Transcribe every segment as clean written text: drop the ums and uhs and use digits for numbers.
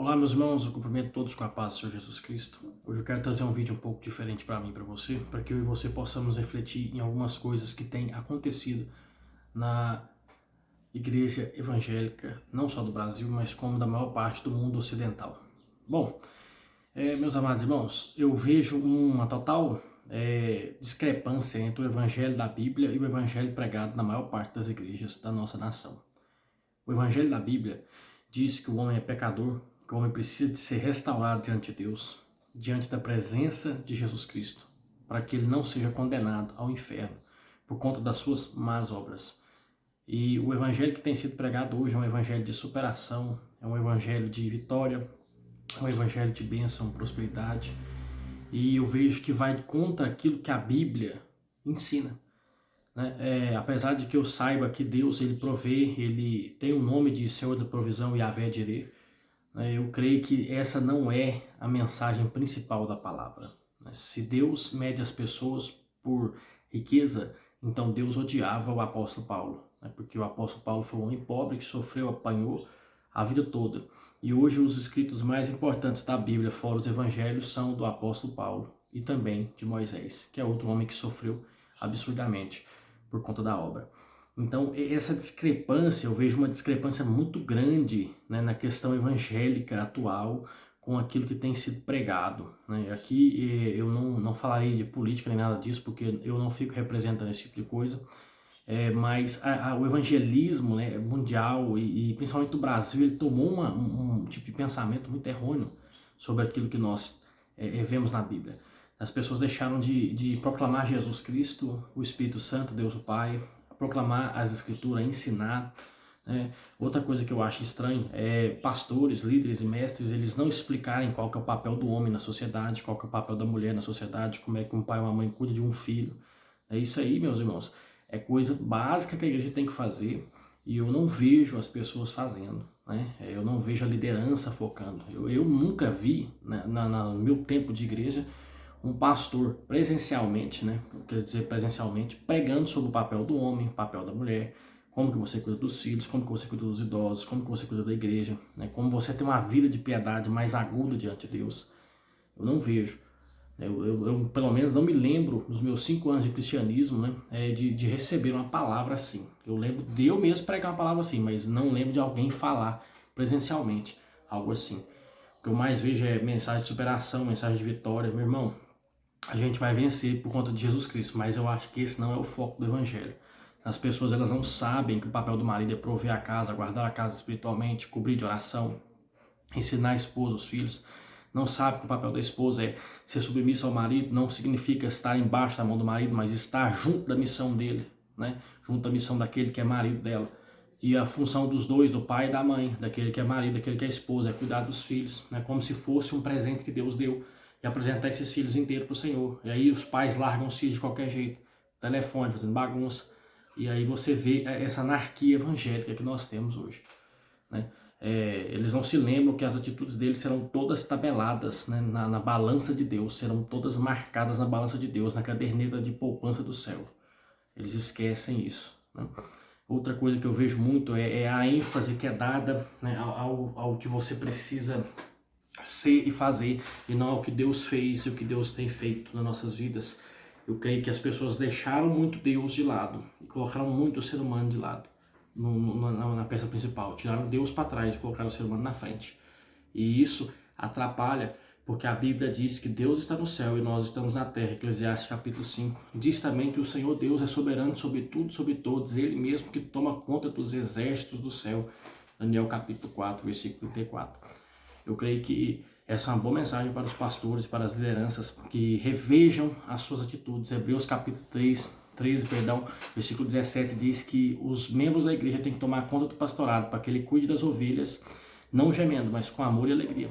Olá, meus irmãos, eu cumprimento todos com a paz do Senhor Jesus Cristo. Hoje eu quero trazer um vídeo um pouco diferente para mim e para você, para que eu e você possamos refletir em algumas coisas que têm acontecido na igreja evangélica, não só do Brasil, mas como da maior parte do mundo ocidental. Bom, meus amados irmãos, eu vejo uma total discrepância entre o evangelho da Bíblia e o evangelho pregado na maior parte das igrejas da nossa nação. O evangelho da Bíblia diz que o homem é pecador, que o homem precisa de ser restaurado diante de Deus, diante da presença de Jesus Cristo, para que ele não seja condenado ao inferno por conta das suas más obras. E o evangelho que tem sido pregado hoje é um evangelho de superação, é um evangelho de vitória, é um evangelho de bênção, prosperidade. E eu vejo que vai contra aquilo que a Bíblia ensina. Né? Apesar de que eu saiba que Deus ele provê, ele tem o nome de Senhor da provisão e Yahvé Jireh, né? Eu creio que essa não é a mensagem principal da palavra. Né? Se Deus mede as pessoas por riqueza, então Deus odiava o apóstolo Paulo, né? Porque o apóstolo Paulo foi um homem pobre que sofreu, apanhou a vida toda. E hoje os escritos mais importantes da Bíblia, fora os evangelhos, são do apóstolo Paulo e também de Moisés, que é outro homem que sofreu absurdamente por conta da obra. Então, essa discrepância, eu vejo uma discrepância muito grande, né, na questão evangélica atual com aquilo que tem sido pregado. Né? Aqui eu não falarei de política nem nada disso, porque eu não fico representando esse tipo de coisa, mas o evangelismo, né, mundial e principalmente do Brasil, ele tomou um tipo de pensamento muito errôneo sobre aquilo que nós vemos na Bíblia. As pessoas deixaram de proclamar Jesus Cristo, o Espírito Santo, Deus o Pai, proclamar as Escrituras, ensinar. Né? Outra coisa que eu acho estranho é pastores, líderes e mestres, eles não explicarem qual que é o papel do homem na sociedade, qual que é o papel da mulher na sociedade, como é que um pai e uma mãe cuidam de um filho. É isso aí, meus irmãos. É coisa básica que a igreja tem que fazer e eu não vejo as pessoas fazendo. Né? Eu não vejo a liderança focando. Eu nunca vi, né, no meu tempo de igreja, um pastor presencialmente, né, quer dizer presencialmente, pregando sobre o papel do homem, o papel da mulher, como que você cuida dos filhos, como que você cuida dos idosos, como que você cuida da igreja, né, como você tem uma vida de piedade mais aguda diante de Deus. Eu não vejo. Eu pelo menos não me lembro, nos meus 5 anos de cristianismo, né, de receber uma palavra assim. Eu lembro de eu mesmo pregar uma palavra assim, mas não lembro de alguém falar presencialmente algo assim. O que eu mais vejo é mensagem de superação, mensagem de vitória. Meu irmão, a gente vai vencer por conta de Jesus Cristo, mas eu acho que esse não é o foco do evangelho. As pessoas elas não sabem que o papel do marido é prover a casa, guardar a casa espiritualmente, cobrir de oração, ensinar a esposa, os filhos. Não sabe que o papel da esposa é ser submissa ao marido, não significa estar embaixo da mão do marido, mas estar junto da missão dele, né? Junto da missão daquele que é marido dela. E a função dos dois, do pai e da mãe, daquele que é marido, daquele que é esposa, é cuidar dos filhos, né? Como se fosse um presente que Deus deu e apresentar esses filhos inteiros para o Senhor. E aí os pais largam os filhos de qualquer jeito, telefone, fazendo bagunça. E aí você vê essa anarquia evangélica que nós temos hoje, né? Eles não se lembram que as atitudes deles serão todas tabeladas, né, na balança de Deus, serão todas marcadas na balança de Deus, na caderneta de poupança do céu. Eles esquecem isso. Né? Outra coisa que eu vejo muito é a ênfase que é dada, né, ao que você precisa ser e fazer, e não ao que Deus fez e o que Deus tem feito nas nossas vidas. Eu creio que as pessoas deixaram muito Deus de lado e colocaram muito o ser humano de lado na peça principal. Tiraram Deus para trás e colocaram o ser humano na frente. E isso atrapalha, porque a Bíblia diz que Deus está no céu e nós estamos na terra. Eclesiastes capítulo 5. Diz também que o Senhor Deus é soberano sobre tudo, sobre todos. Ele mesmo que toma conta dos exércitos do céu. Daniel capítulo 4, versículo 34. Eu creio que essa é uma boa mensagem para os pastores, para as lideranças, que revejam as suas atitudes. Hebreus capítulo 13, versículo 17 diz que os membros da igreja têm que tomar conta do pastorado, para que ele cuide das ovelhas, não gemendo, mas com amor e alegria.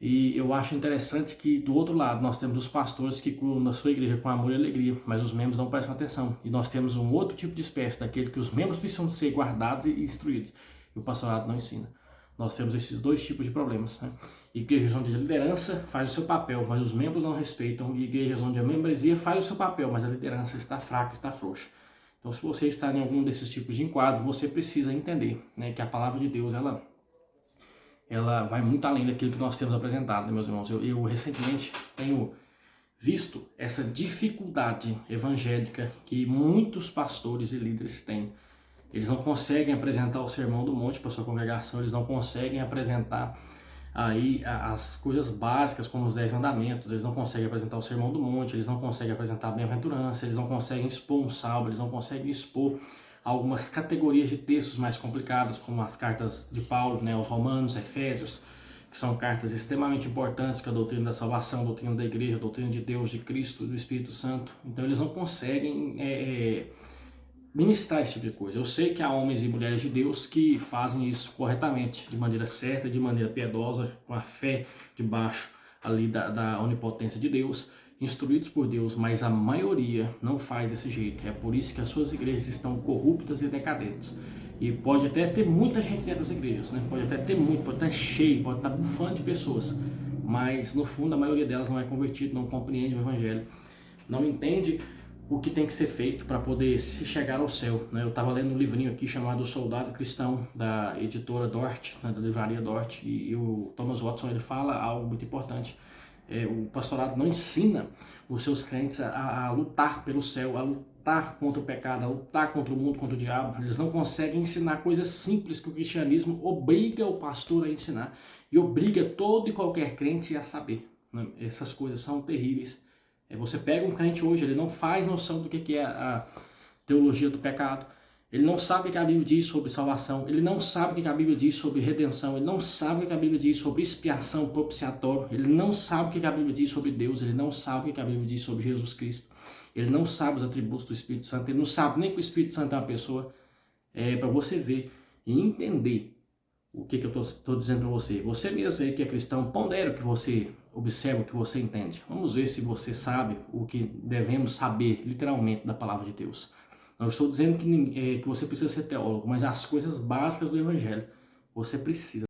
E eu acho interessante que do outro lado nós temos os pastores que cuidam da sua igreja com amor e alegria, mas os membros não prestam atenção. E nós temos um outro tipo de espécie, daquele que os membros precisam ser guardados e instruídos, e o pastorado não ensina. Nós temos esses dois tipos de problemas, né? Igrejas onde a liderança faz o seu papel, mas os membros não respeitam. E igrejas onde a membresia faz o seu papel, mas a liderança está fraca, está frouxa. Então, se você está em algum desses tipos de enquadro, você precisa entender, né, que a palavra de Deus, ela ela vai muito além daquilo que nós temos apresentado, né, meus irmãos? Eu recentemente tenho visto essa dificuldade evangélica que muitos pastores e líderes têm. Eles não conseguem apresentar o Sermão do Monte para sua congregação, eles não conseguem apresentar aí as coisas básicas como os 10 mandamentos, eles não conseguem apresentar o Sermão do Monte, eles não conseguem apresentar a bem-aventurança, eles não conseguem expor um salmo, eles não conseguem expor algumas categorias de textos mais complicadas, como as cartas de Paulo, né, aos Romanos, Efésios, que são cartas extremamente importantes, que é a doutrina da salvação, a doutrina da igreja, a doutrina de Deus, de Cristo, do Espírito Santo. Então eles não conseguem ministrar esse tipo de coisa. Eu sei que há homens e mulheres de Deus que fazem isso corretamente, de maneira certa, de maneira piedosa, com a fé debaixo ali da onipotência de Deus, instruídos por Deus, mas a maioria não faz desse jeito. É por isso que as suas igrejas estão corruptas e decadentes. E pode até ter muita gente dentro das igrejas, né? Pode até ter muito, pode estar cheio, pode estar bufando de pessoas, mas no fundo a maioria delas não é convertida, não compreende o evangelho, não entende o que tem que ser feito para poder se chegar ao céu, né? Eu estava lendo um livrinho aqui chamado O Soldado Cristão, da editora Dort, né, da livraria Dort, e o Thomas Watson ele fala algo muito importante. O pastorado não ensina os seus crentes a lutar pelo céu, a lutar contra o pecado, a lutar contra o mundo, contra o diabo. Eles não conseguem ensinar coisas simples que o cristianismo obriga o pastor a ensinar e obriga todo e qualquer crente a saber, né? Essas coisas são terríveis. Você pega um crente hoje, ele não faz noção do que é a teologia do pecado, ele não sabe o que a Bíblia diz sobre salvação, ele não sabe o que a Bíblia diz sobre redenção, ele não sabe o que a Bíblia diz sobre expiação, propiciatório, ele não sabe o que a Bíblia diz sobre Deus, ele não sabe o que a Bíblia diz sobre Jesus Cristo, ele não sabe os atributos do Espírito Santo, ele não sabe nem que o Espírito Santo é uma pessoa. Para você ver e entender o que eu estou dizendo para você. Você mesmo aí que é cristão, pondera o que você observa, o que você entende. Vamos ver se você sabe o que devemos saber literalmente da palavra de Deus. Não estou dizendo que você precisa ser teólogo, mas as coisas básicas do Evangelho você precisa.